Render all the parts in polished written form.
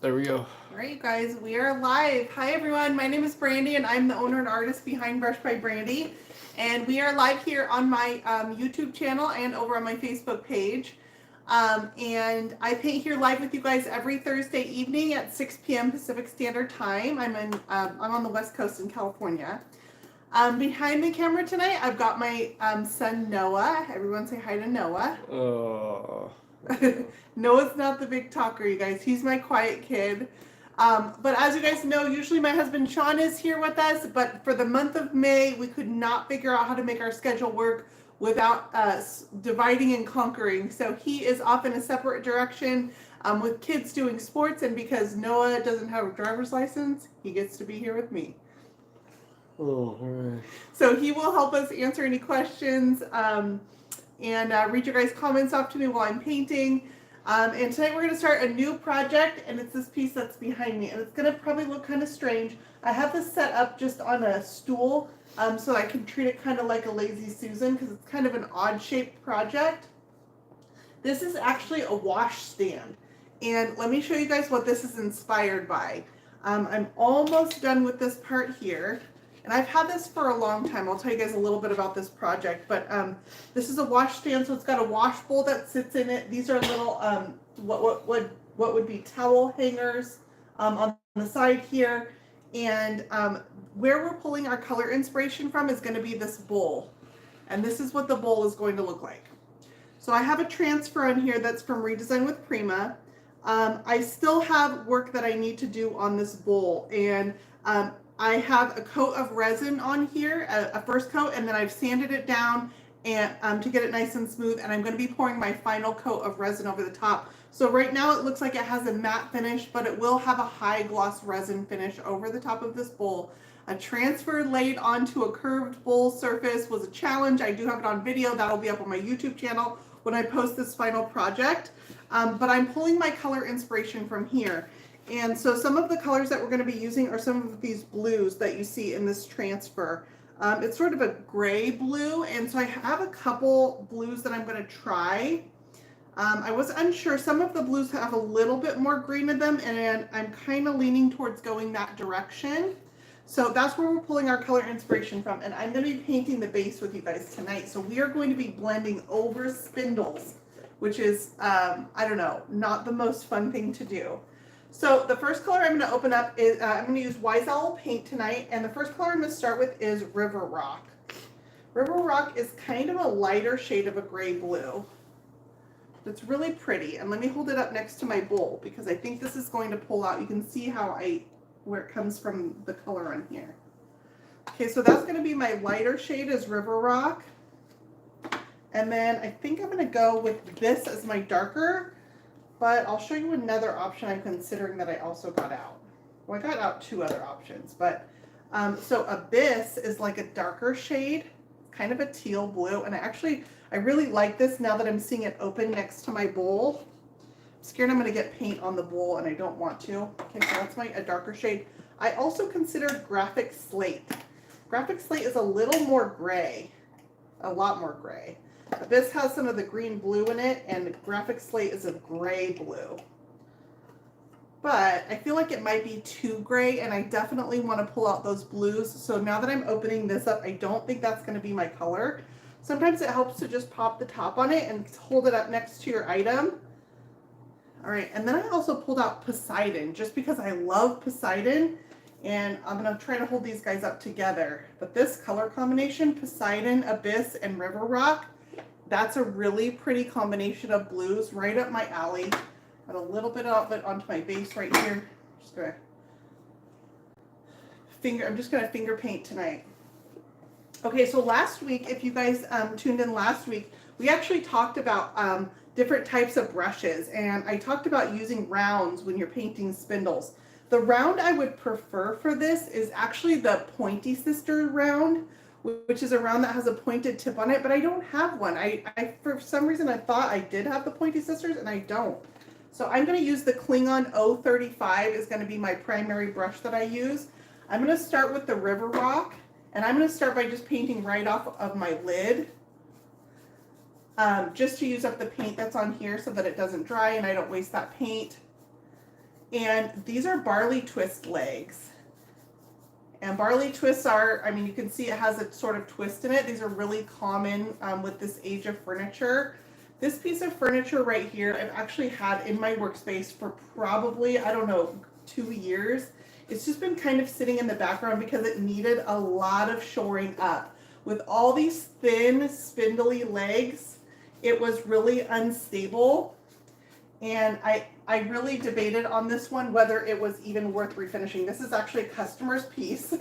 There we go. All right, you guys, we are live. Hi, everyone. My name is Brandy, and I'm the owner and artist behind Brush by Brandy. And we are live here on my YouTube channel and over on my Facebook page. And I paint here live with you guys every Thursday evening at 6 p.m. Pacific Standard Time. I'm on the West Coast in California. Behind the camera tonight, I've got my son Noah. Everyone say hi to Noah. Oh. Noah's not the big talker, you guys. He's my quiet kid. But as you guys know, usually my husband Sean is here with us, but for the month of May, we could not figure out how to make our schedule work without us dividing and conquering. So he is off in a separate direction with kids doing sports, and because Noah doesn't have a driver's license, he gets to be here with me. Oh, right. So he will help us answer any questions and read your guys' comments off to me while I'm painting. And tonight we're going to start a new project, and it's this piece that's behind me. And it's going to probably look kind of strange. I have this set up just on a stool so I can treat it kind of like a Lazy Susan because it's kind of an odd-shaped project. This is actually a washstand. And let me show you guys what this is inspired by. I'm almost done with this part here. And I've had this for a long time. I'll tell you guys a little bit about this project. But this is a washstand, so it's got a wash bowl that sits in it. These are little, what would be towel hangers on the side here. And where we're pulling our color inspiration from is going to be this bowl. And this is what the bowl is going to look like. So I have a transfer on here that's from Redesign with Prima. I still have work that I need to do on this bowl. And I have a coat of resin on here, a first coat, and then I've sanded it down and to get it nice and smooth, and I'm going to be pouring my final coat of resin over the top. So right now it looks like it has a matte finish, but it will have a high gloss resin finish over the top of this bowl. A transfer laid onto a curved bowl surface was a challenge. I do have it on video. That'll be up on my YouTube channel when I post this final project. But I'm pulling my color inspiration from here. And so some of the colors that we're going to be using are some of these blues that you see in this transfer. It's sort of a gray blue, and so I have a couple blues that I'm going to try. I was unsure. Some of the blues have a little bit more green in them, and I'm kind of leaning towards going that direction. So that's where we're pulling our color inspiration from, and I'm going to be painting the base with you guys tonight. So we are going to be blending over spindles, which is, I don't know, not the most fun thing to do. So the first color I'm going to open up is, I'm going to use Wise Owl paint tonight, and the first color I'm going to start with is River Rock. River Rock is kind of a lighter shade of a gray blue. It's really pretty, and let me hold it up next to my bowl because I think this is going to pull out. You can see where it comes from the color on here. Okay, so that's going to be my lighter shade is River Rock, and then I think I'm going to go with this as my darker. But I'll show you another option I'm considering that I also got out. Well, I got out two other options, but so Abyss is like a darker shade, kind of a teal blue, and I really like this now that I'm seeing it open next to my bowl. I'm scared I'm going to get paint on the bowl, and I don't want to. Okay, so that's a darker shade. I also considered Graphic Slate. Graphic Slate is a little more gray, a lot more gray. Abyss has some of the green blue in it, and Graphic Slate is a gray blue. But I feel like it might be too gray, and I definitely want to pull out those blues. So now that I'm opening this up, I don't think that's going to be my color. Sometimes it helps to just pop the top on it and hold it up next to your item. All right, and then I also pulled out Poseidon, just because I love Poseidon, and I'm going to try to hold these guys up together. But this color combination, Poseidon, Abyss, and River Rock, that's a really pretty combination of blues, right up my alley. Got a little bit of it onto my base right here. I'm just gonna finger paint tonight. Okay, so last week, if you guys tuned in last week, we actually talked about different types of brushes, and I talked about using rounds when you're painting spindles. The round I would prefer for this is actually the Pointy Sister round, which is a round that has a pointed tip on it, but I don't have one. I for some reason I thought I did have the Pointy Sisters, and I don't. So I'm going to use the Klingon 035 is going to be my primary brush that I use. I'm going to start with the River Rock, and I'm going to start by just painting right off of my lid, just to use up the paint that's on here so that it doesn't dry and I don't waste that paint. And these are barley twist legs. And barley twists are, I mean, you can see it has a sort of twist in it. These are really common with this age of furniture. This piece of furniture right here, I've actually had in my workspace for probably, I don't know, 2 years. It's just been kind of sitting in the background because it needed a lot of shoring up. With all these thin, spindly legs, it was really unstable. And I really debated on this one whether it was even worth refinishing. This is actually a customer's piece.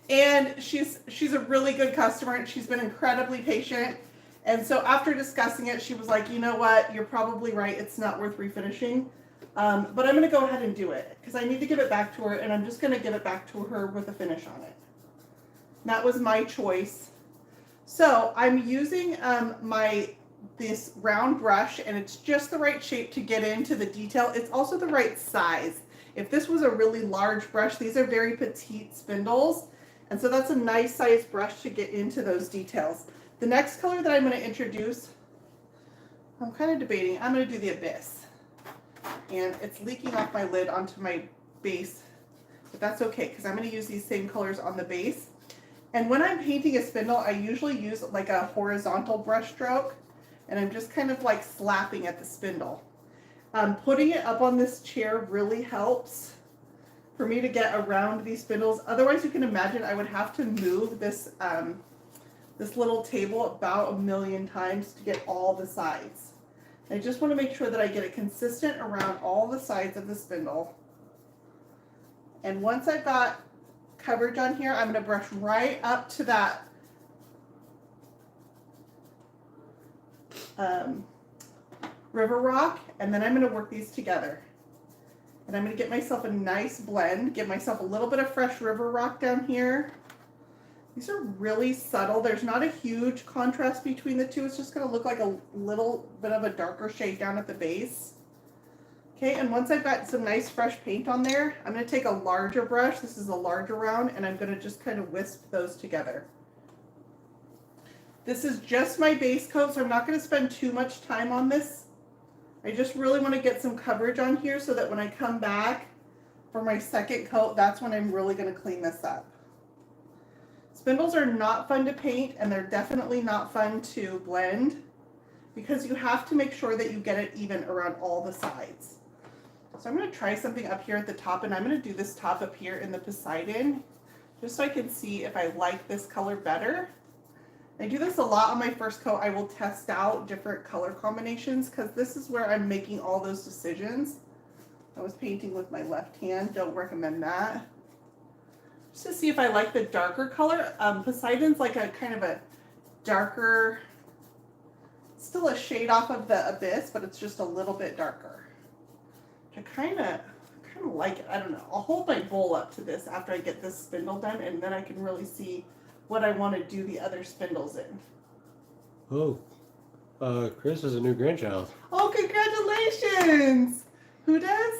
And she's a really good customer, and she's been incredibly patient. And so after discussing it, she was like, you know what, you're probably right, it's not worth refinishing. But I'm gonna go ahead and do it because I need to give it back to her, and I'm just gonna give it back to her with a finish on it. That was my choice. So I'm using this round brush, and it's just the right shape to get into the detail. It's also the right size. If this was a really large brush, these are very petite spindles, and so that's a nice size brush to get into those details. The next color that I'm going to introduce, I'm kind of debating. I'm going to do the Abyss, and it's leaking off my lid onto my base, but that's okay because I'm going to use these same colors on the base. And when I'm painting a spindle, I usually use like a horizontal brush stroke, and I'm just kind of like slapping at the spindle. Putting it up on this chair really helps for me to get around these spindles. Otherwise, you can imagine I would have to move this this little table about 1,000,000 times to get all the sides. I just want to make sure that I get it consistent around all the sides of the spindle. And once I've got coverage on here, I'm going to brush right up to that river rock, and then I'm going to work these together. And I'm going to get myself a nice blend, give myself a little bit of fresh river rock down here. These are really subtle. There's not a huge contrast between the two. It's just going to look like a little bit of a darker shade down at the base. Okay, and once I've got some nice fresh paint on there, I'm going to take a larger brush. This is a larger round, and I'm going to just kind of wisp those together. This is just my base coat, so I'm not going to spend too much time on this. I just really want to get some coverage on here so that when I come back for my second coat, that's when I'm really going to clean this up. Spindles are not fun to paint, and they're definitely not fun to blend because you have to make sure that you get it even around all the sides. So I'm going to try something up here at the top, and I'm going to do this top up here in the Poseidon just so I can see if I like this color better. I do this a lot on my first coat. I will test out different color combinations because this is where I'm making all those decisions. I was painting with my left hand. Don't recommend that. Just to see if I like the darker color. Poseidon's like a kind of a darker, still a shade off of the Abyss, but it's just a little bit darker. I kind of like it. I don't know. I'll hold my bowl up to this after I get this spindle done, and then I can really see what I want to do the other spindles in. Oh, Chris has a new grandchild. Oh, congratulations! Who does?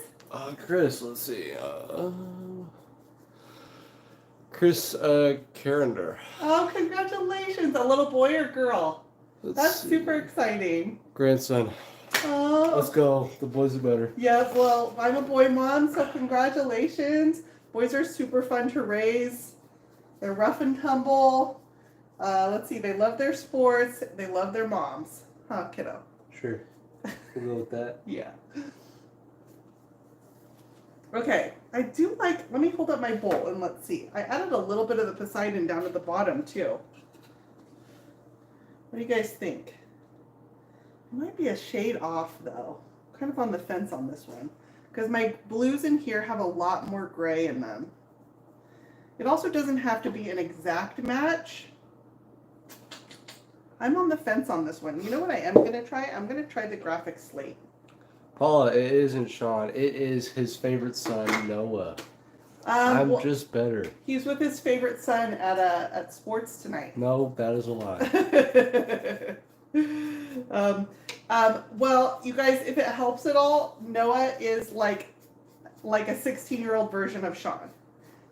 Chris, let's see. Chris Carrender. Oh, congratulations! A little boy or girl? That's super exciting. Grandson. Oh. Let's go. The boys are better. Yeah, well, I'm a boy mom, so congratulations. Boys are super fun to raise. They're rough and tumble. Let's see, they love their sports. They love their moms. Huh, kiddo? Sure. We'll go with that. Yeah. Okay, I do like, let me hold up my bowl and let's see. I added a little bit of the Poseidon down at the bottom too. What do you guys think? It might be a shade off though. Kind of on the fence on this one. Because my blues in here have a lot more gray in them. It also doesn't have to be an exact match. I'm on the fence on this one. You know what I am going to try? I'm going to try the graphic slate. Paula, it isn't Sean. It is his favorite son, Noah. I'm just better. He's with his favorite son at sports tonight. No, that is a lie. Well, you guys, if it helps at all, Noah is like a 16-year-old version of Sean.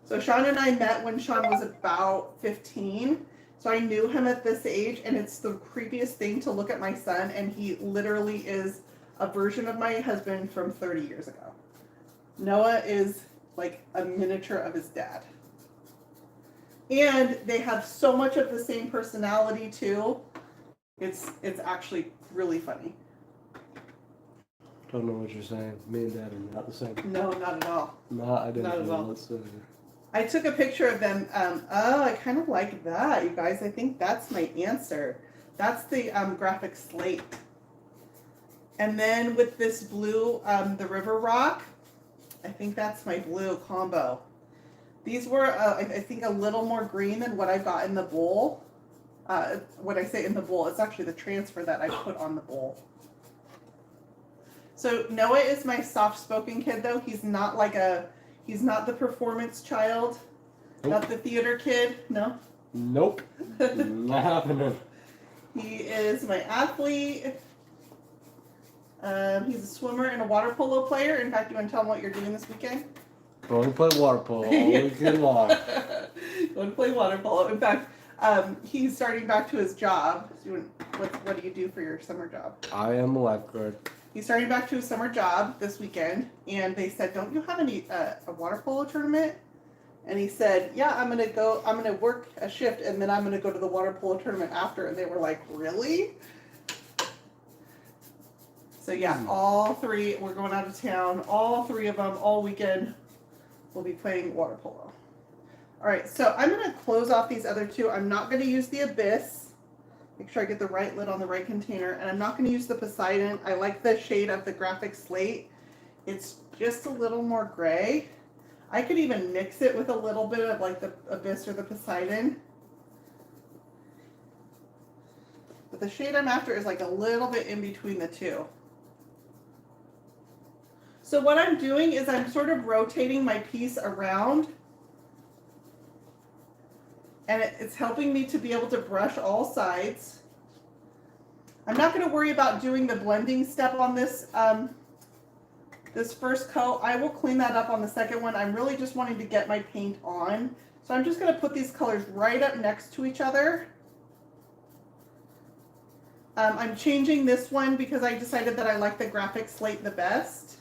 So Sean and I met when Sean was about 15. So I knew him at this age, and it's the creepiest thing to look at my son, and he literally is a version of my husband from 30 years ago. Noah is like a miniature of his dad. And they have so much of the same personality too. It's actually really funny. Don't know what you're saying. Me and Dad are not the same. No, not at all. Not Not at all. whatsoever. I took a picture of them. I kind of like that, you guys. I think that's my answer. That's the graphic slate. And then with this blue, the river rock, I think that's my blue combo. These were, I think, a little more green than what I got in the bowl. When I say in the bowl, it's actually the transfer that I put on the bowl. So Noah is my soft-spoken kid, though. He's not the performance child, Nope. Not the theater kid. No. Nope. Not happening. He is my athlete. He's a swimmer and a water polo player. In fact, you want to tell him what you're doing this weekend? Going to play water polo all weekend long. Going to play water polo. In fact, he's starting back to his job. What do you do for your summer job? I am a lifeguard. He's starting back to his summer job this weekend, and they said, "Don't you have a water polo tournament?" And he said, "Yeah, I'm gonna work a shift, and then I'm gonna go to the water polo tournament after." And they were like, "Really?" So yeah, all three, we're going out of town. All three of them, all weekend, we'll be playing water polo. All right, so I'm gonna close off these other two. I'm not gonna use the Abyss. Make sure I get the right lid on the right container. And I'm not gonna use the Poseidon. I like the shade of the graphic slate. It's just a little more gray. I could even mix it with a little bit of like the Abyss or the Poseidon. But the shade I'm after is like a little bit in between the two. So what I'm doing is I'm sort of rotating my piece around, and it's helping me to be able to brush all sides. I'm not going to worry about doing the blending step on this this first coat. I will clean that up on the second one. I'm really just wanting to get my paint on. So I'm just going to put these colors right up next to each other. I'm changing this one because I decided that I like the graphic slate the best.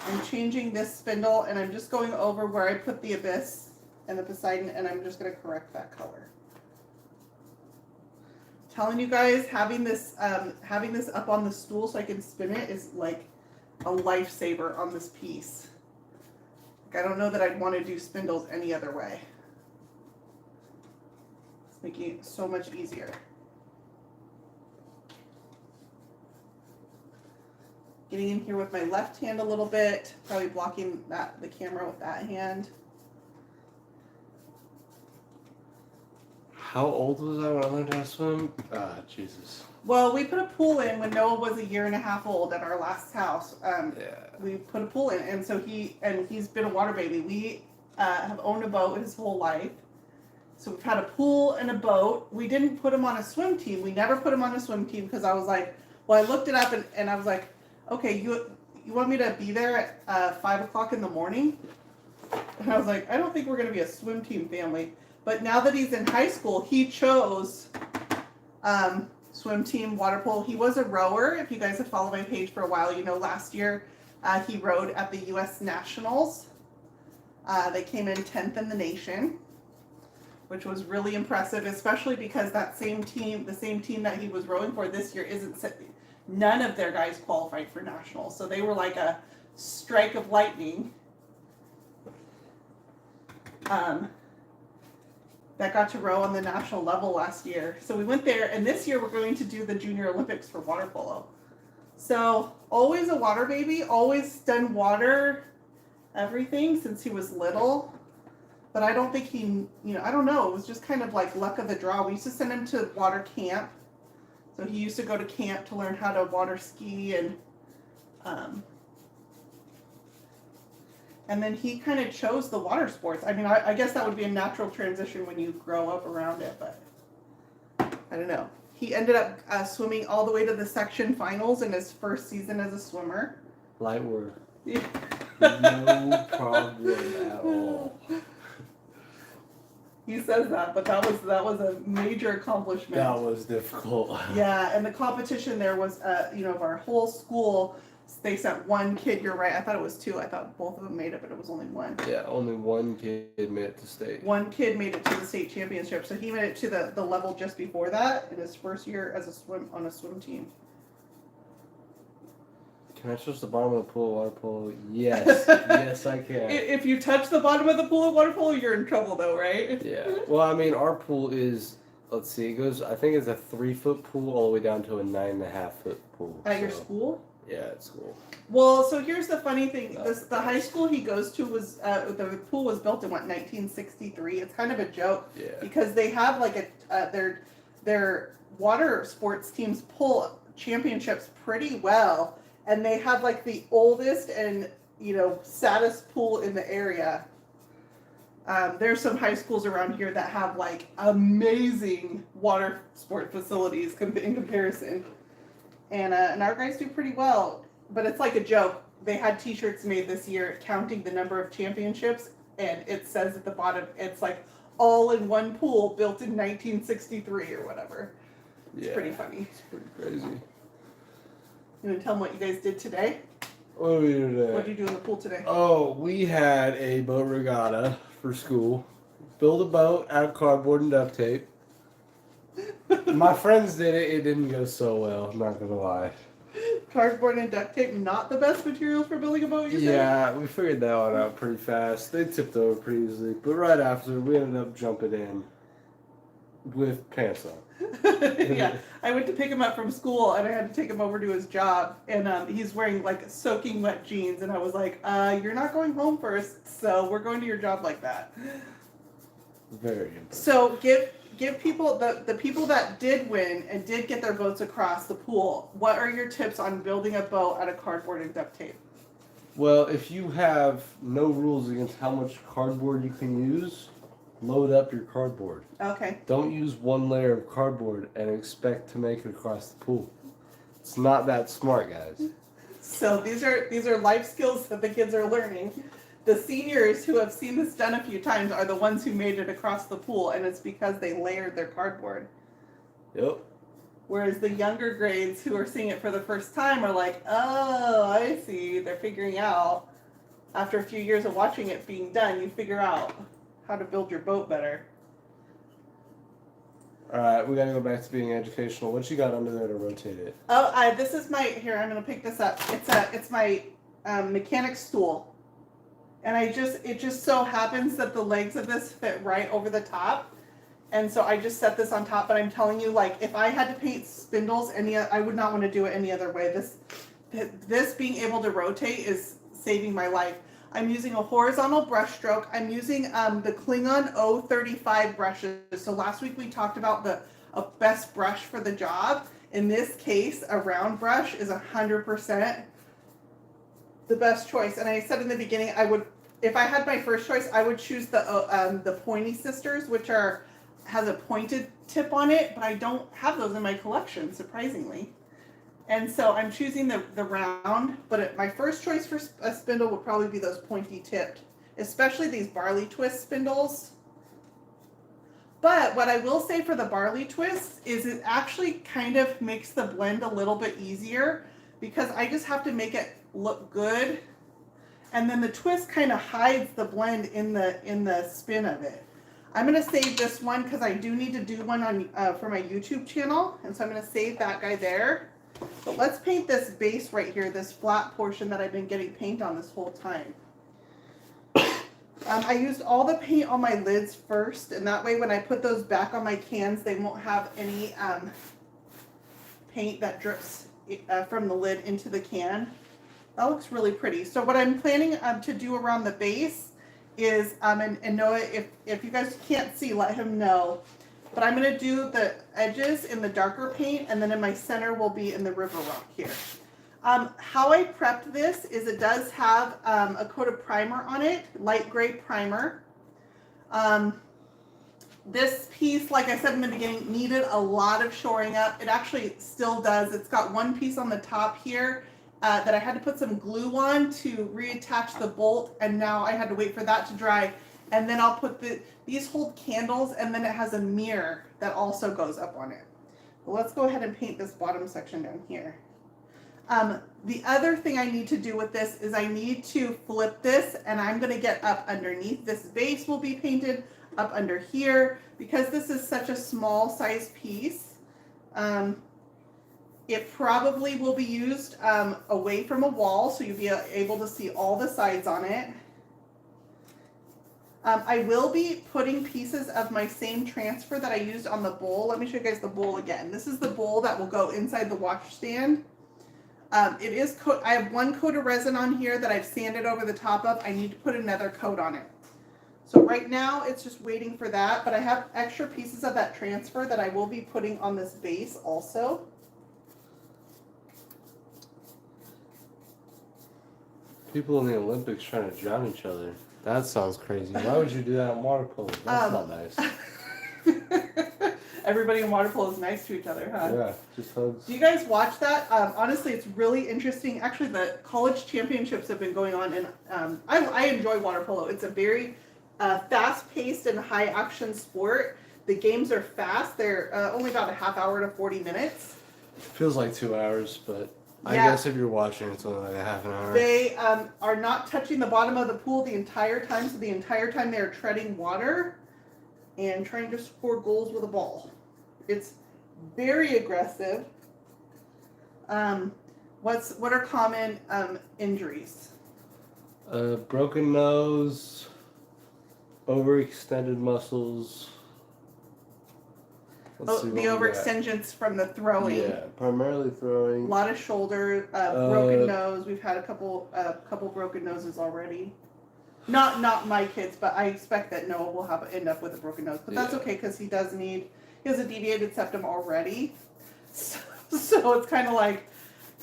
I'm changing this spindle, and I'm just going over where I put the Abyss and the Poseidon, and I'm just going to correct that color. Telling you guys, having this up on the stool so I can spin it is like a lifesaver on this piece. Like, I don't know that I'd want to do spindles any other way. It's making it so much easier. Getting in here with my left hand a little bit, probably blocking the camera with that hand. How old was I when I learned how to swim? Jesus. Well, we put a pool in when Noah was 1.5 years old at our last house. Yeah. We put a pool in, and so he's been a water baby. We have owned a boat his whole life. So we've had a pool and a boat. We didn't put him on a swim team. We never put him on a swim team because I was like, well, I looked it up and I was like, okay, you want me to be there at 5 o'clock in the morning? And I was like, I don't think we're going to be a swim team family. But now that he's in high school, he chose swim team, water polo. He was a rower. If you guys have followed my page for a while, you know last year he rowed at the U.S. Nationals. They came in 10th in the nation, which was really impressive, especially because that same team, the same team that he was rowing for this year, none of their guys qualified for nationals. So they were like a strike of lightning. That got to row on the national level last year. So we went there, and this year we're going to do the Junior Olympics for water polo. So always a water baby, always done water everything since he was little. But I don't think I don't know, it was just kind of like luck of the draw. We used to send him to water camp. So he used to go to camp to learn how to water ski, and then he kind of chose the water sports. I mean, I guess that would be a natural transition when you grow up around it, but I don't know. He ended up swimming all the way to the section finals in his first season as a swimmer. Light work. Yeah. No problem at all. He says that, but that was a major accomplishment. That was difficult. Yeah, and the competition there was, of our whole school, they sent one kid. You're right. I thought it was 2. I thought both of them made it, but it was only 1. Yeah, only 1 kid made it to state. 1 kid made it to the state championship, so he made it to the level just before that in his first year as a swim team. Can I touch the bottom of the pool water polo? Yes. Yes, I can. If you touch the bottom of the pool of water polo, you're in trouble, though, right? Yeah. Well, I mean, our pool is, let's see, it goes, I think it's a 3-foot pool all the way down to a 9.5-foot pool. At your school? Yeah, at school. Well, so here's the funny thing. The high school he goes to was, the pool was built in, 1963? It's kind of a joke. Yeah. Because they have, like, their water sports teams pull championships pretty well. And they have, like, the oldest and, saddest pool in the area. There's some high schools around here that have, like, amazing water sport facilities in comparison. And our guys do pretty well. But it's like a joke. They had t-shirts made this year counting the number of championships. And it says at the bottom, it's like, all in one pool built in 1963 or whatever. It's pretty funny. It's pretty crazy. You want to tell them what you guys did today? What did we do today? What did you do in the pool today? Oh, we had a boat regatta for school. Build a boat out of cardboard and duct tape. My friends did it. It didn't go so well. I'm not gonna lie. Cardboard and duct tape, not the best material for building a boat, you say? Yeah, we figured that one out pretty fast. They tipped over pretty easily. But right after, we ended up jumping in with pants on. Yeah, I went to pick him up from school and I had to take him over to his job, and he's wearing like soaking wet jeans, and I was like, you're not going home first, so we're going to your job like that. Very important. So give people, the people that did win and did get their boats across the pool, what are your tips on building a boat out of cardboard and duct tape? Well, if you have no rules against how much cardboard you can use, load up your cardboard. Okay. Don't use one layer of cardboard and expect to make it across the pool. It's not that smart, guys. So these are life skills that the kids are learning. The seniors who have seen this done a few times are the ones who made it across the pool, and it's because they layered their cardboard. Yep. Whereas the younger grades who are seeing it for the first time are like, oh, I see. They're figuring out, after a few years of watching it being done, you figure out how to build your boat better. Alright, we gotta go back to being educational. What you got under there to rotate it? Oh, this is my, here, I'm gonna pick this up. It's my mechanic stool. And it just so happens that the legs of this fit right over the top. And so I just set this on top, but I'm telling you, like, if I had to paint spindles, I would not want to do it any other way. This being able to rotate is saving my life. I'm using a horizontal brush stroke. I'm using the Klingon 035 brushes. So last week we talked about a best brush for the job. In this case, a round brush is 100% the best choice. And I said in the beginning, if I had my first choice, I would choose the Pointy Sisters, which has a pointed tip on it, but I don't have those in my collection, surprisingly. And so I'm choosing the round, but my first choice for a spindle would probably be those pointy tipped, especially these barley twist spindles. But what I will say for the barley twist is it actually kind of makes the blend a little bit easier, because I just have to make it look good. And then the twist kind of hides the blend in the spin of it. I'm going to save this one because I do need to do one on for my YouTube channel. And so I'm going to save that guy there. But let's paint this base right here, this flat portion that I've been getting paint on this whole time. I used all the paint on my lids first, and that way when I put those back on my cans, they won't have any paint that drips from the lid into the can. That looks really pretty. So what I'm planning to do around the base is, and Noah, if you guys can't see, let him know. But I'm going to do the edges in the darker paint, and then in my center will be in the river rock here. How I prepped this is it does have a coat of primer on it, light gray primer. This piece, like I said in the beginning, needed a lot of shoring up. It actually still does. It's got one piece on the top here that I had to put some glue on to reattach the bolt, and now I had to wait for that to dry. And then I'll put these hold candles, and then it has a mirror that also goes up on it. Well, let's go ahead and paint this bottom section down here. The other thing I need to do with this is I need to flip this, and I'm going to get up underneath. This base will be painted up under here because this is such a small size piece. It probably will be used away from a wall, so you'll be able to see all the sides on it. I will be putting pieces of my same transfer that I used on the bowl. Let me show you guys the bowl again. This is the bowl that will go inside the washstand. It is I have one coat of resin on here that I've sanded over the top of. I need to put another coat on it. So right now it's just waiting for that, but I have extra pieces of that transfer that I will be putting on this base also. People in the Olympics trying to drown each other. That sounds crazy. Why would you do that in water polo? That's not nice. Everybody in water polo is nice to each other, huh? Yeah, just hugs. Do you guys watch that? Honestly, it's really interesting. Actually, the college championships have been going on, and I enjoy water polo. It's a very fast-paced and high-action sport. The games are fast. They're only about a half hour to 40 minutes. Feels like 2 hours, but I Yeah. guess if you're watching, it's only like a half an hour. They are not touching the bottom of the pool the entire time, so the entire time they're treading water and trying to score goals with a ball. It's very aggressive. What are common injuries? Broken nose, overextended muscles. Let's see The what we got. overextensions from the throwing. Yeah, primarily A throwing. lot of shoulder, broken nose. We've had a couple broken noses already. Not my kids, but I expect that Noah will end up with a broken nose. But that's okay because he has a deviated septum already. So it's kind of like,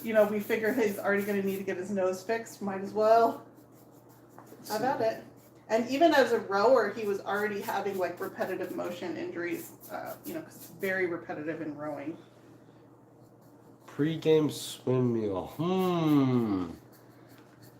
we figure he's already going to need to get his nose fixed. Might as well. How about it? And even as a rower, he was already having like repetitive motion injuries, because it's very repetitive in rowing. Pre-game swim meal.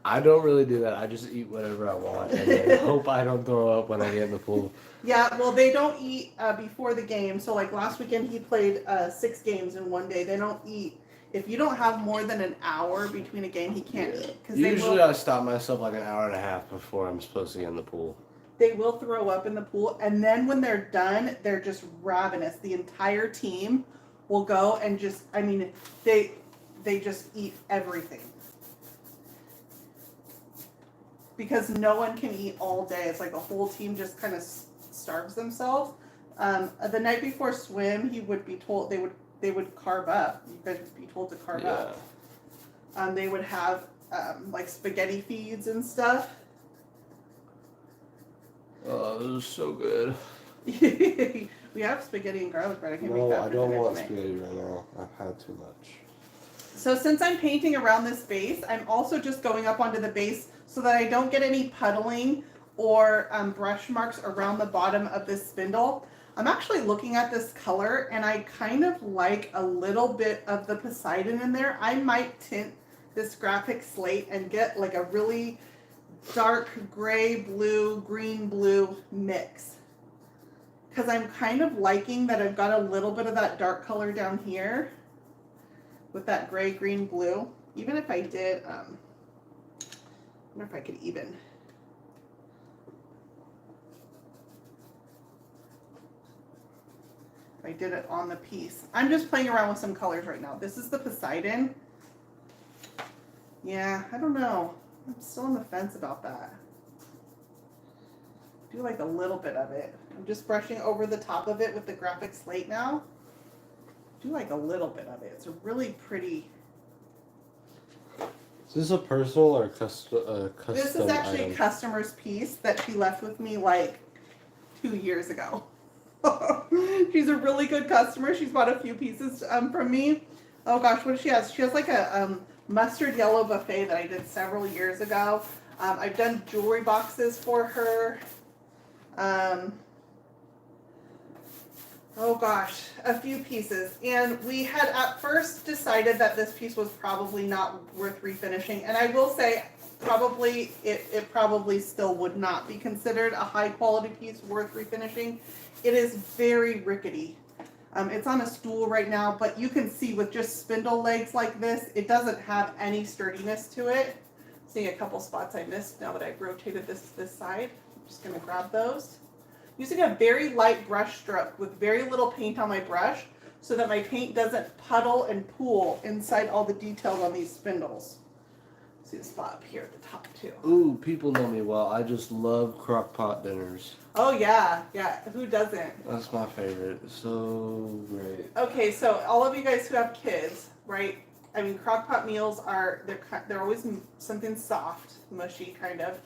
I don't really do that. I just eat whatever I want and then hope I don't throw up when I get in the pool. Yeah, well, they don't eat before the game. So like last weekend, he played 6 games in one day. They don't eat. If you don't have more than an hour between a game, he can't eat. Usually I stop myself like an hour and a half before I'm supposed to get in the pool. They will throw up in the pool. And then when they're done, they're just ravenous. The entire team will go and they just eat everything. Because no one can eat all day. It's like the whole team just kind of starves themselves. The night before swim, he would be told they would carb up. You guys would be told to carb up. They would have like spaghetti feeds and stuff. Oh, those are so good. We have spaghetti and garlic bread. I can make that. No, I don't want spaghetti right now. I've had too much. So since I'm painting around this base, I'm also just going up onto the base so that I don't get any puddling or brush marks around the bottom of this spindle. I'm actually looking at this color and I kind of like a little bit of the Poseidon in there. I might tint this graphic slate and get like a really dark gray, blue, green, blue mix. Because I'm kind of liking that I've got a little bit of that dark color down here with that gray, green, blue. Even if I did, I wonder if I could even. If I did it on the piece. I'm just playing around with some colors right now. This is the Poseidon. Yeah, I don't know. I'm still on the fence about that. I do like a little bit of it. I'm just brushing over the top of it with the graphic slate now. I do like a little bit of it. It's a really pretty. Is this a personal or custom This is actually item? a customer's piece that she left with me like 2 years ago. She's a really good customer. She's bought a few pieces from me. Oh gosh, what does she have? She has like a mustard yellow buffet that I did several years ago. I've done jewelry boxes for her. Oh gosh, a few pieces. And we had at first decided that this piece was probably not worth refinishing. And I will say, probably, it probably still would not be considered a high quality piece worth refinishing. It is very rickety. It's on a stool right now, but you can see with just spindle legs like this, it doesn't have any sturdiness to it. Seeing a couple spots I missed now that I've rotated this side. I'm just gonna grab those. Using a very light brush stroke with very little paint on my brush so that my paint doesn't puddle and pool inside all the details on these spindles. See the spot up here at the top too. Ooh, people know me well. I just love crock pot dinners. Oh yeah, yeah. Who doesn't? That's my favorite. So great. Okay, so all of you guys who have kids, right? I mean, crock pot meals they're always something soft, mushy kind of.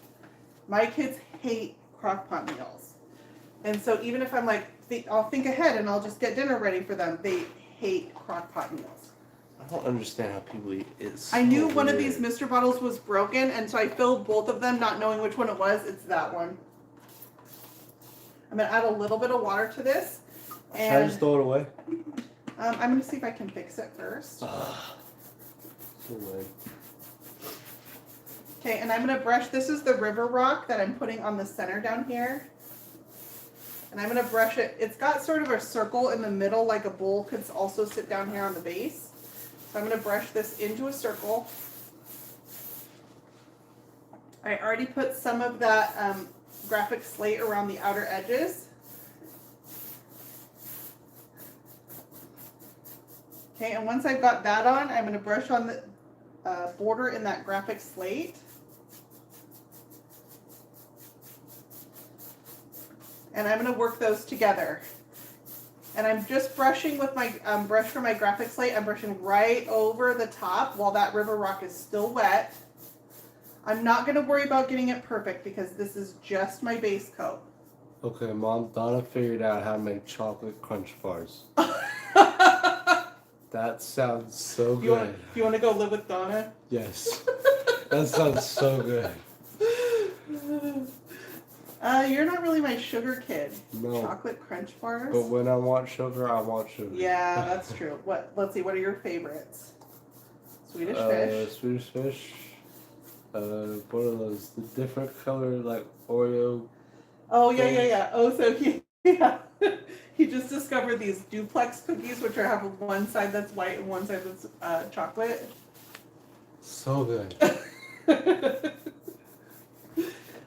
My kids hate crock pot meals, and so even if I'm like, I'll think ahead and I'll just get dinner ready for them. They hate crock pot meals. I don't understand how people eat it. So I knew one weird. of these Mr. bottles was broken, and so I filled both of them, not knowing which one it was. It's that one. I'm gonna add a little bit of water to this. And should I just throw it away? I'm gonna see if I can fix it first. So weird. Okay, and I'm gonna brush. This is the river rock that I'm putting on the center down here. And I'm gonna brush it. It's got sort of a circle in the middle, like a bowl could also sit down here on the base. So I'm gonna brush this into a circle. I already put some of that graphic slate around the outer edges. Okay, and once I've got that on, I'm gonna brush on the border in that graphic slate. And I'm going to work those together. And I'm just brushing with my brush from my graphic slate. I'm brushing right over the top while that river rock is still wet. I'm not going to worry about getting it perfect because this is just my base coat. Okay, Mom, Donna figured out how to make chocolate crunch bars. That sounds so good. You want to go live with Donna? Yes. That sounds so good. You're not really my sugar kid. No. Chocolate crunch bars. But when I want sugar, I want sugar. Yeah, that's true. Let's see. What are your favorites? Swedish fish. Swedish fish. What are those? The different color, like Oreo. Oh yeah. Oh, so he just discovered these duplex cookies, which have one side that's white and one side that's chocolate. So good.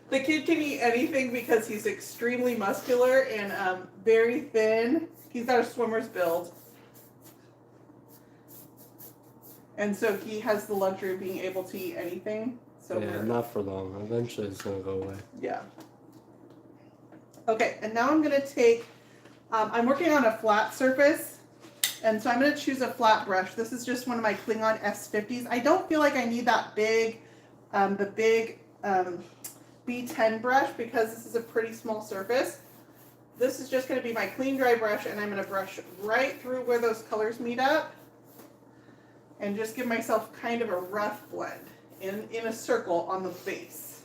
The kid can eat anything because he's extremely muscular and very thin. He's got a swimmer's build. And so he has the luxury of being able to eat anything. So yeah, not for long. Eventually it's going to go away. Yeah. Okay, and now I'm going to take, I'm working on a flat surface. And so I'm going to choose a flat brush. This is just one of my Klingon S50s. I don't feel like I need that big, the big B10 brush because this is a pretty small surface. This is just going to be my clean dry brush, and I'm going to brush right through where those colors meet up and just give myself kind of a rough blend in a circle on the base.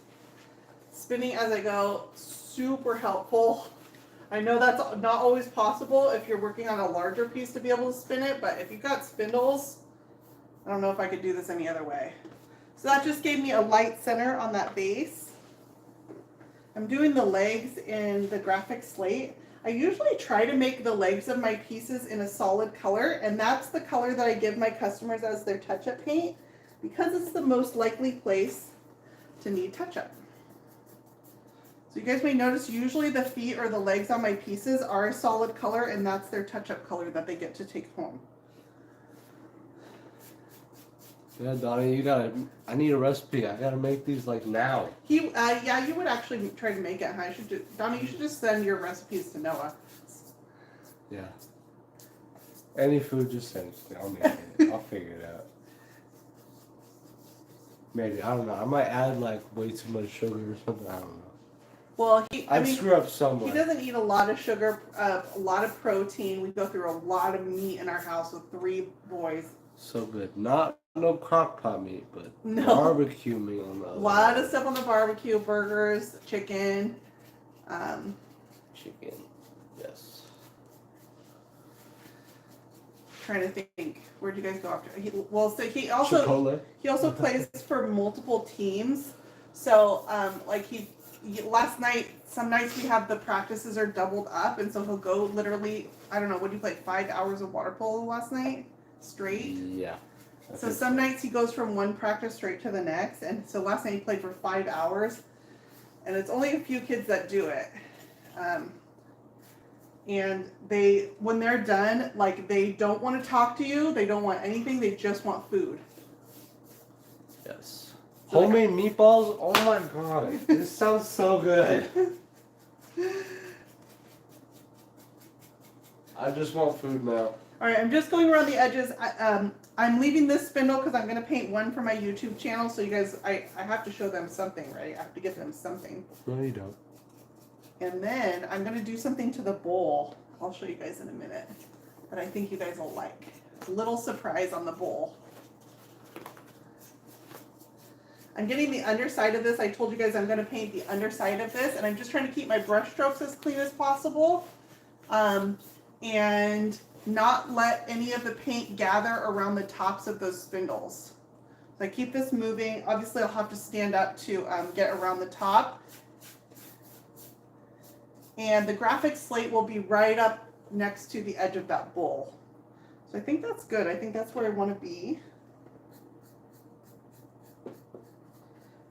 Spinning as I go, super helpful. I know that's not always possible if you're working on a larger piece to be able to spin it, but if you've got spindles, I don't know if I could do this any other way. So that just gave me a light center on that base. I'm doing the legs in the graphic slate. I usually try to make the legs of my pieces in a solid color, and that's the color that I give my customers as their touch-up paint because it's the most likely place to need touch-up. So you guys may notice usually the feet or the legs on my pieces are a solid color, and that's their touch-up color that they get to take home. Yeah, Donnie, I need a recipe. I gotta make these like now. Yeah, you would actually try to make it, huh? Donnie, you should just send your recipes to Noah. Yeah. Any food, just send it to me. I'll make it. I'll figure it out. Maybe, I don't know. I might add like way too much sugar or something. I don't know. Well, I'd screw up somewhere. He doesn't eat a lot of sugar, a lot of protein. We go through a lot of meat in our house with 3 boys. So good. Not no crock pot meat, but no. Barbecue meat on the other. A lot of stuff on the barbecue, burgers, chicken. Chicken, yes. Trying to think, where'd you guys go after? He also Chipotle. He also plays for multiple teams. So like last night, some nights we have the practices are doubled up, and so he'll go literally, I don't know, what do you play, 5 hours of water polo last night straight? Yeah. So some nights he goes from one practice straight to the next, and so last night he played for 5 hours, and it's only a few kids that do it. And when they're done, like, they don't want to talk to you, they don't want anything, they just want food. Yes. So homemade meatballs? Oh my god, this sounds so good. I just want food now. Alright, I'm just going around the edges. I'm leaving this spindle because I'm going to paint one for my YouTube channel, so you guys, I have to show them something, right? I have to get them something. No, you don't. And then I'm going to do something to the bowl. I'll show you guys in a minute. That I think you guys will like. A little surprise on the bowl. I'm getting the underside of this. I told you guys I'm going to paint the underside of this, and I'm just trying to keep my brush strokes as clean as possible. And not let any of the paint gather around the tops of those spindles. So I keep this moving. Obviously I'll have to stand up to get around the top. And the graphic slate will be right up next to the edge of that bowl. So I think that's good. I think that's where I want to be.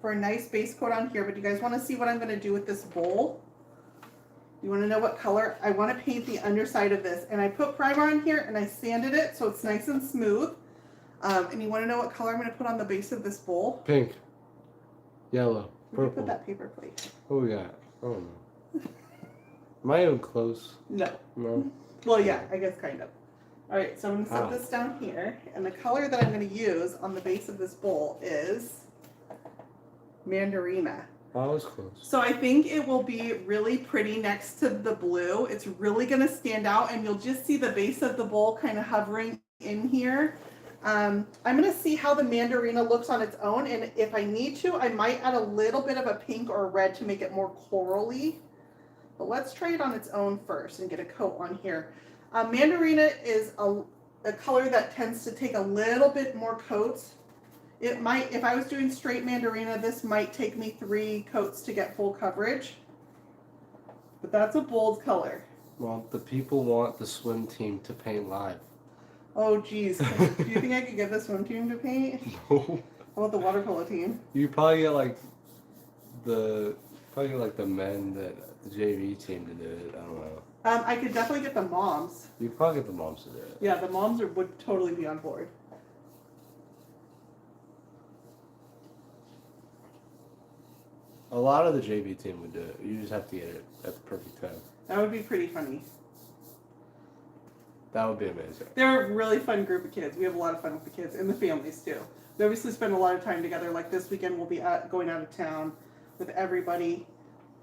For a nice base coat on here, but you guys want to see what I'm going to do with this bowl? You want to know what color? I want to paint the underside of this. And I put primer on here and I sanded it so it's nice and smooth. And you want to know what color I'm going to put on the base of this bowl? Pink. Yellow. Where did you put that paper plate? What we got? Oh no. Am I even close? No. No? Well, yeah, I guess kind of. Alright, so I'm going to set this down here. And the color that I'm going to use on the base of this bowl is Mandarina. I was close. So I think it will be really pretty next to the blue. It's really going to stand out, and you'll just see the base of the bowl kind of hovering in here. I'm going to see how the Mandarina looks on its own, and if I need to, I might add a little bit of a pink or a red to make it more corally. But let's try it on its own first and get a coat on here. Mandarina is a color that tends to take a little bit more coats. It might, if I was doing straight Mandarina, this might take me 3 coats to get full coverage. But that's a bold color. Well, the people want the swim team to paint live. Oh, geez. Do you think I could get the swim team to paint? No. How about the water polo team? You probably get like the men that the JV team to do it. I don't know. I could definitely get the moms. You probably get the moms to do it. Yeah, the moms would totally be on board. A lot of the JV team would do it. You just have to get it at the perfect time. That would be pretty funny. That would be amazing. They're a really fun group of kids. We have a lot of fun with the kids and the families too. We obviously spend a lot of time together. Like this weekend, we'll be going out of town with everybody.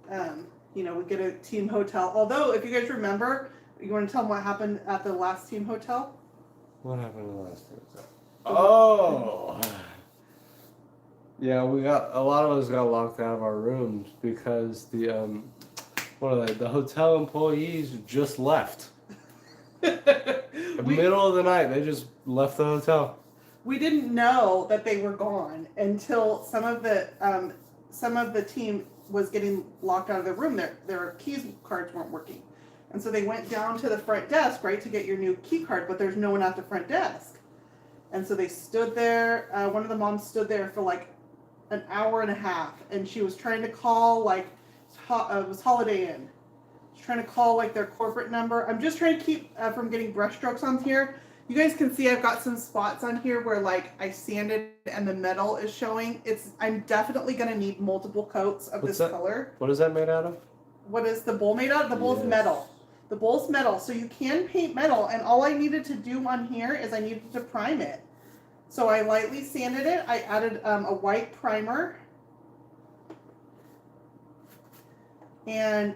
You know, we get a team hotel. Although, if you guys remember, you want to tell them what happened at the last team hotel? What happened at the last team hotel? Oh! Yeah, a lot of us got locked out of our rooms because the hotel employees just left. Middle of the night, they just left the hotel. We didn't know that they were gone until some of the team was getting locked out of their room. Their keys cards weren't working, and so they went down to the front desk, right, to get your new key card. But there's no one at the front desk, and so they stood there. One of the moms stood there for like an hour and a half, and she was trying to call it was Holiday Inn. She's trying to call like their corporate number. I'm just trying to keep from getting brush strokes on here. You guys can see I've got some spots on here where like I sanded and the metal is showing. I'm definitely gonna need multiple coats of this color. What is that made out of? What is the bowl made out of? The bowl's metal. The bowl's metal, so you can paint metal, and all I needed to do on here is I needed to prime it. So I lightly sanded it. I added a white primer. And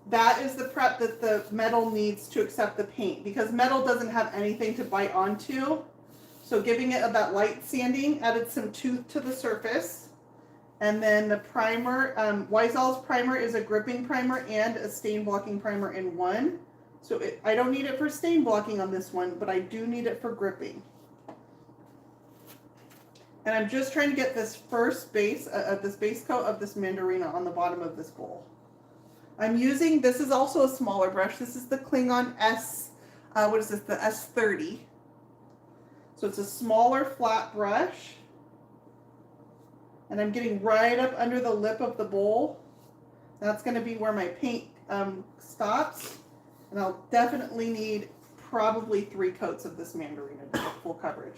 that is the prep that the metal needs to accept the paint, because metal doesn't have anything to bite onto. So giving it that light sanding added some tooth to the surface. And then the primer, Weisel's primer is a gripping primer and a stain blocking primer in one. So I don't need it for stain blocking on this one, but I do need it for gripping. And I'm just trying to get this first base, this base coat of this mandarina on the bottom of this bowl. I'm using, this is also a smaller brush. This is the Klingon S, what is this, the S30. So it's a smaller flat brush. And I'm getting right up under the lip of the bowl. That's going to be where my paint stops. And I'll definitely need probably 3 coats of this mandarina to get full coverage.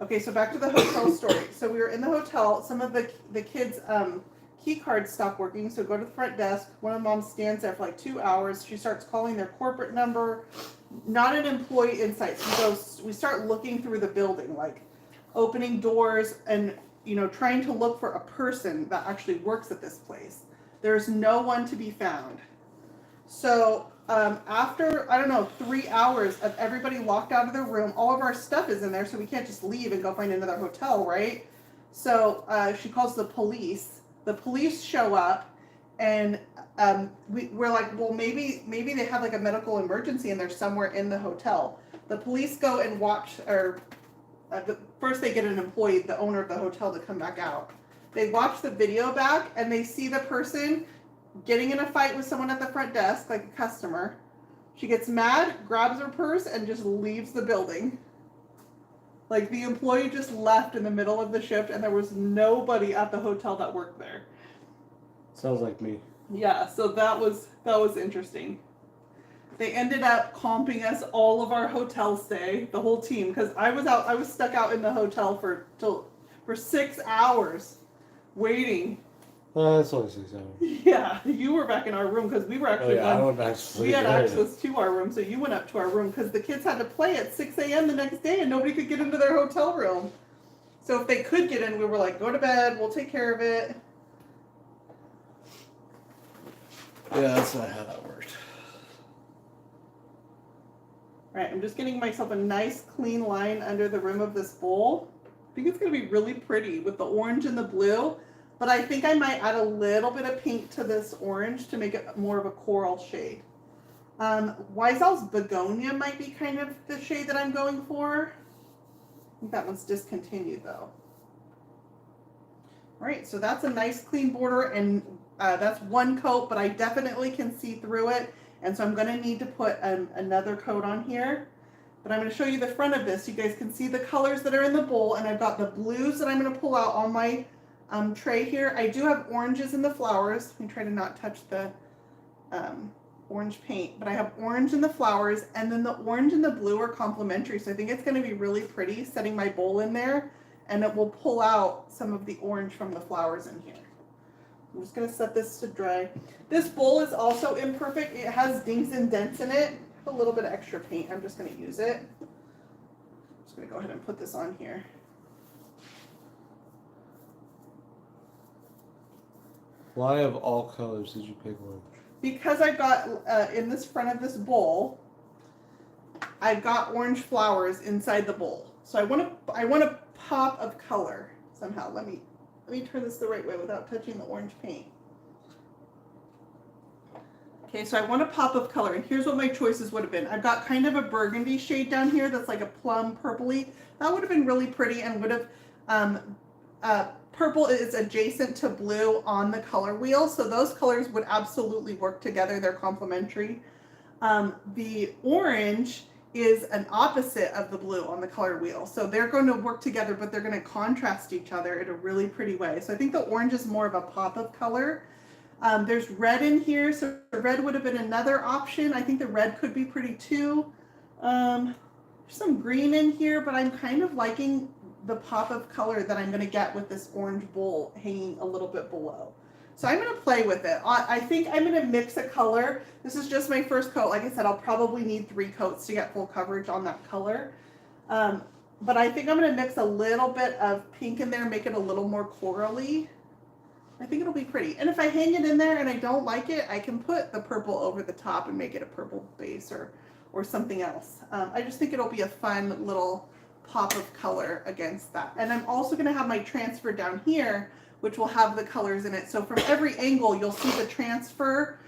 Okay, so back to the hotel story. So we were in the hotel. Some of the kids' key cards stopped working, so go to the front desk. One of the moms stands there for like 2 hours. She starts calling their corporate number. Not an employee in sight. So we start looking through the building, like opening doors and, you know, trying to look for a person that actually works at this place. There's no one to be found. So after, I don't know, 3 hours of everybody locked out of their room, all of our stuff is in there, so we can't just leave and go find another hotel, right? So she calls the police. The police show up, and we're like, well, maybe they have like a medical emergency and they're somewhere in the hotel. The police go and watch, or first they get an employee, the owner of the hotel, to come back out. They watch the video back, and they see the person getting in a fight with someone at the front desk, like a customer. She gets mad, grabs her purse, and just leaves the building. Like, the employee just left in the middle of the shift, and there was nobody at the hotel that worked there. Sounds like me. Yeah, so that was interesting. They ended up comping us all of our hotel stay, the whole team, because I was stuck out in the hotel for 6 hours waiting. That's only 6 hours. Yeah, you were back in our room because we were actually I went back to sleep. We had access to our room, so you went up to our room because the kids had to play at 6 a.m. the next day and nobody could get into their hotel room. So if they could get in, we were like, go to bed, we'll take care of it. Yeah, that's not how that worked. All right, I'm just getting myself a nice clean line under the rim of this bowl. I think it's going to be really pretty with the orange and the blue. But I think I might add a little bit of pink to this orange to make it more of a coral shade. Weisel's Begonia might be kind of the shade that I'm going for. I think that one's discontinued though. All right, so that's a nice clean border, and that's 1 coat, but I definitely can see through it. And so I'm gonna need to put another coat on here. But I'm gonna show you the front of this. You guys can see the colors that are in the bowl, and I've got the blues that I'm gonna pull out on my tray here. I do have oranges in the flowers. Let me try to not touch the orange paint, but I have orange in the flowers, and then the orange and the blue are complementary. So I think it's going to be really pretty setting my bowl in there, and it will pull out some of the orange from the flowers in here. I'm just going to set this to dry. This bowl is also imperfect. It has dings and dents in it. A little bit of extra paint. I'm just going to use it. I'm just going to go ahead and put this on here. Why of all colors did you pick orange? Because I've got, in this front of this bowl, I've got orange flowers inside the bowl. So I want a pop of color somehow. Let me turn this the right way without touching the orange paint. Okay, so I want a pop of color, and here's what my choices would have been. I've got kind of a burgundy shade down here that's like a plum purpley. That would have been really pretty and would have, purple is adjacent to blue on the color wheel, so those colors would absolutely work together. They're complementary. The orange is an opposite of the blue on the color wheel, so they're going to work together, but they're going to contrast each other in a really pretty way. So I think the orange is more of a pop of color. There's red in here, so red would have been another option. I think the red could be pretty too. There's some green in here, but I'm kind of liking the pop of color that I'm going to get with this orange bowl hanging a little bit below. So I'm going to play with it. I think I'm going to mix a color. This is just my first coat. Like I said, I'll probably need 3 coats to get full coverage on that color. But I think I'm going to mix a little bit of pink in there, make it a little more corally. I think it'll be pretty. And if I hang it in there and I don't like it, I can put the purple over the top and make it a purple base or something else. I just think it'll be a fun little pop of color against that. And I'm also going to have my transfer down here, which will have the colors in it. So from every angle, you'll see the transfer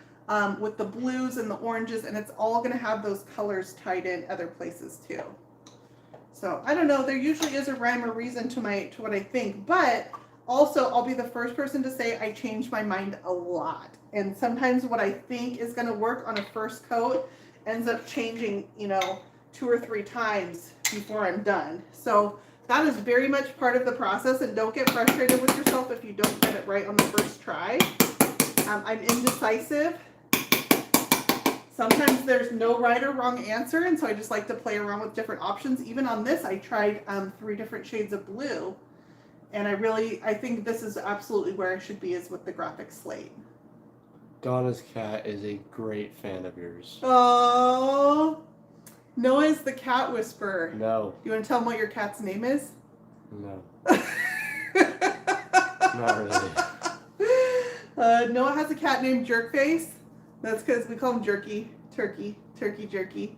with the blues and the oranges, and it's all going to have those colors tied in other places too. So I don't know. There usually is a rhyme or reason to what I think, but also I'll be the first person to say I change my mind a lot. And sometimes what I think is going to work on a first coat ends up changing, 2 or 3 times before I'm done. So that is very much part of the process, and don't get frustrated with yourself if you don't get it right on the first try. I'm indecisive. Sometimes there's no right or wrong answer, and so I just like to play around with different options. Even on this, I tried 3 different shades of blue, and I think this is absolutely where I should be, is with the graphic slate. Donna's cat is a great fan of yours. Oh, Noah's the cat whisperer. No. You want to tell him what your cat's name is? No. Not really. Noah has a cat named Jerkface. That's because we call him Jerky. Turkey Jerky.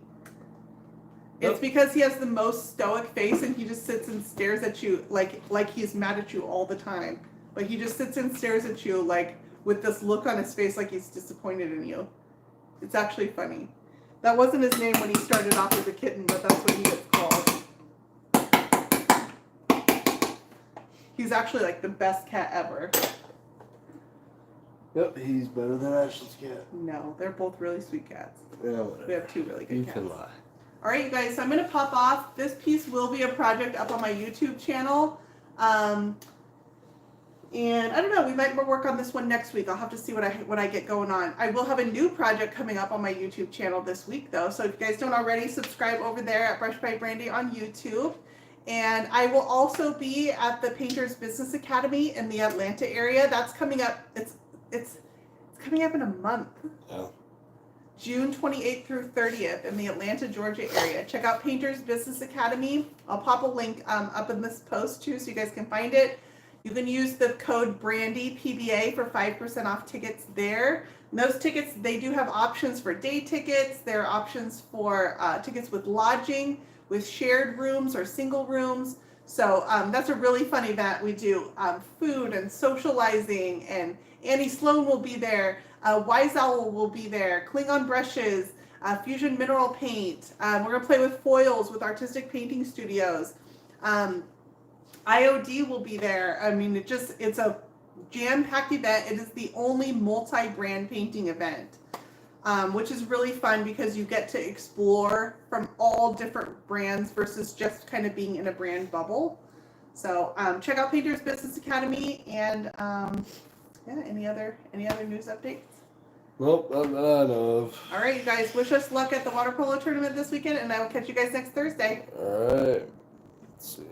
It's because he has the most stoic face, and he just sits and stares at you like he's mad at you all the time. Like he just sits and stares at you like with this look on his face like he's disappointed in you. It's actually funny. That wasn't his name when he started off as a kitten, but that's what he gets called. He's actually like the best cat ever. Yep, he's better than Ashley's cat. No, they're both really sweet cats. Yeah, whatever. We have 2 really good You cats. can lie. All right, you guys, so I'm going to pop off. This piece will be a project up on my YouTube channel. And I don't know, we might work on this one next week. I'll have to see what I get going on. I will have a new project coming up on my YouTube channel this week, though. So if you guys don't already, subscribe over there at Brush by Brandy on YouTube. And I will also be at the Painters Business Academy in the Atlanta area. That's coming up. It's coming up in a month. Oh. June 28th through 30th in the Atlanta, Georgia area. Check out Painters Business Academy. I'll pop a link up in this post too, so you guys can find it. You can use the code Brandy PBA for 5% off tickets there. And those tickets, they do have options for day tickets. There are options for tickets with lodging, with shared rooms or single rooms. So that's a really fun event. We do food and socializing, and Annie Sloan will be there. Wise Owl will be there. Klingon brushes, Fusion Mineral Paint. We're going to play with foils with Artistic Painting Studios. IOD will be there. I mean, it's a jam-packed event. It is the only multi-brand painting event, which is really fun because you get to explore from all different brands versus just kind of being in a brand bubble. So check out Painters Business Academy, and any other news updates? Nope, I know of. All right, you guys, wish us luck at the water polo tournament this weekend, and I will catch you guys next Thursday. All right. Let's see.